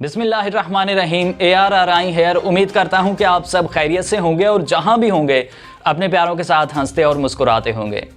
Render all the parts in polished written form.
बिस्मिल्लाहिर्रहमानिर्रहीम। ARRI here. उम्मीद करता हूँ कि आप सब खैरियत से होंगे और जहाँ भी होंगे अपने प्यारों के साथ हंसते और मुस्कुराते होंगे।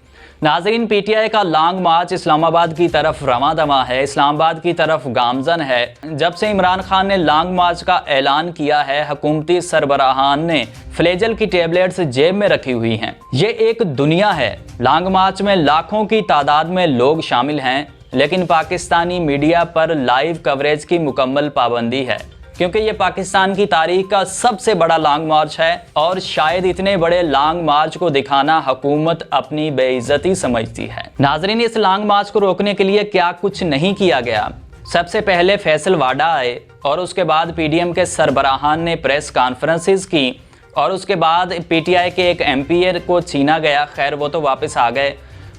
नाज़रीन, PTI का लॉन्ग मार्च इस्लामाबाद की तरफ रवां दवा है, इस्लामाबाद की तरफ गामजन है। जब से इमरान खान ने लॉन्ग मार्च का ऐलान किया है, हुकूमती सरबराहान ने फ्लेजल की टेबलेट्स जेब में रखी हुई हैं। ये एक दुनिया है। लॉन्ग मार्च में लाखों की तादाद में लोग शामिल हैं, लेकिन पाकिस्तानी मीडिया पर लाइव कवरेज की मुकम्मल पाबंदी है, क्योंकि ये पाकिस्तान की तारीख का सबसे बड़ा लॉन्ग मार्च है और शायद इतने बड़े लॉन्ग मार्च को दिखाना हुकूमत अपनी बेइज्जती समझती है। नाजरीन, इस लॉन्ग मार्च को रोकने के लिए क्या कुछ नहीं किया गया। सबसे पहले फैसल वाडा आए और उसके बाद PDM के सरबराहान ने प्रेस कॉन्फ्रेंसेस की और उसके बाद PTI के एक MP को छीना गया। खैर, वो तो वापस आ गए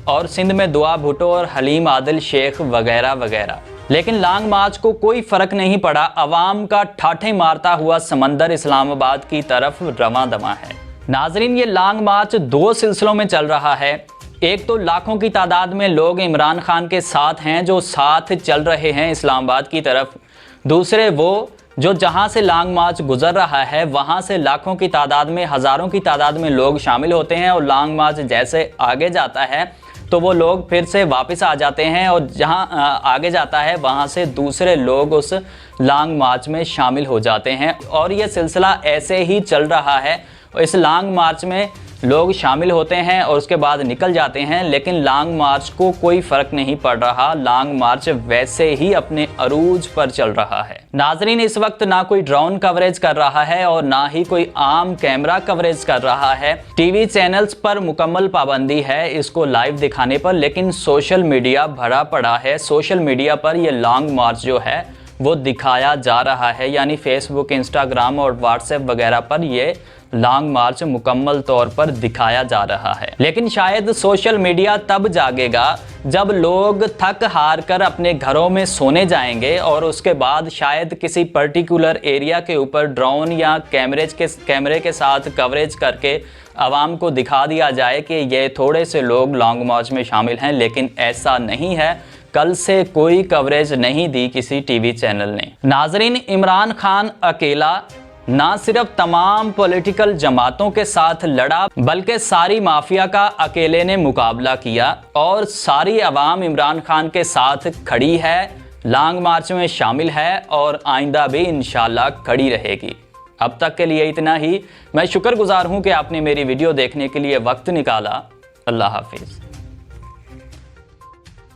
और सिंध में दुआ भुट्टो और हलीम आदिल शेख वगैरह वगैरह। लेकिन लॉन्ग मार्च को कोई फ़र्क नहीं पड़ा। अवाम का ठाठे मारता हुआ समंदर इस्लामाबाद की तरफ रवां दवा है। नाजरीन, ये लॉन्ग मार्च दो सिलसिलों में चल रहा है। एक तो लाखों की तादाद में लोग इमरान खान के साथ हैं, जो साथ चल रहे हैं इस्लामाबाद की तरफ। दूसरे वो जो जहां से लॉन्ग मार्च गुजर रहा है वहां से लाखों की तादाद में, हज़ारों की तादाद में लोग शामिल होते हैं और लॉन्ग मार्च जैसे आगे जाता है तो वो लोग फिर से वापस आ जाते हैं और जहां आगे जाता है वहां से दूसरे लोग उस लॉन्ग मार्च में शामिल हो जाते हैं और ये सिलसिला ऐसे ही चल रहा है। इस लॉन्ग मार्च में लोग शामिल होते हैं और उसके बाद निकल जाते हैं, लेकिन लॉन्ग मार्च को कोई फ़र्क नहीं पड़ रहा। लॉन्ग मार्च वैसे ही अपने अरूज पर चल रहा है। नाजरीन, इस वक्त ना कोई ड्रोन कवरेज कर रहा है और ना ही कोई आम कैमरा कवरेज कर रहा है। TV चैनल्स पर मुकम्मल पाबंदी है इसको लाइव दिखाने पर, लेकिन सोशल मीडिया भरा पड़ा है। सोशल मीडिया पर यह लॉन्ग मार्च जो है वो दिखाया जा रहा है, यानी फेसबुक, इंस्टाग्राम और व्हाट्सएप वगैरह पर ये लॉन्ग मार्च मुकम्मल तौर पर दिखाया जा रहा है। लेकिन शायद सोशल मीडिया तब जागेगा जब लोग थक हार कर अपने घरों में सोने जाएंगे और उसके बाद शायद किसी पर्टिकुलर एरिया के ऊपर ड्रोन या कैमरे के साथ कवरेज करके आवाम को दिखा दिया जाए कि ये थोड़े से लोग लॉन्ग मार्च में शामिल हैं। लेकिन ऐसा नहीं है। कल से कोई कवरेज नहीं दी किसी TV चैनल ने। नाजरीन, इमरान खान अकेला ना सिर्फ तमाम पॉलिटिकल जमातों के साथ लड़ा, बल्कि सारी माफिया का अकेले ने मुकाबला किया और सारी अवाम इमरान खान के साथ खड़ी है, लॉन्ग मार्च में शामिल है और आइंदा भी इंशाल्लाह खड़ी रहेगी। अब तक के लिए इतना ही। मैं शुक्रगुजार हूँ कि आपने मेरी वीडियो देखने के लिए वक्त निकाला। अल्लाह हाफिज़।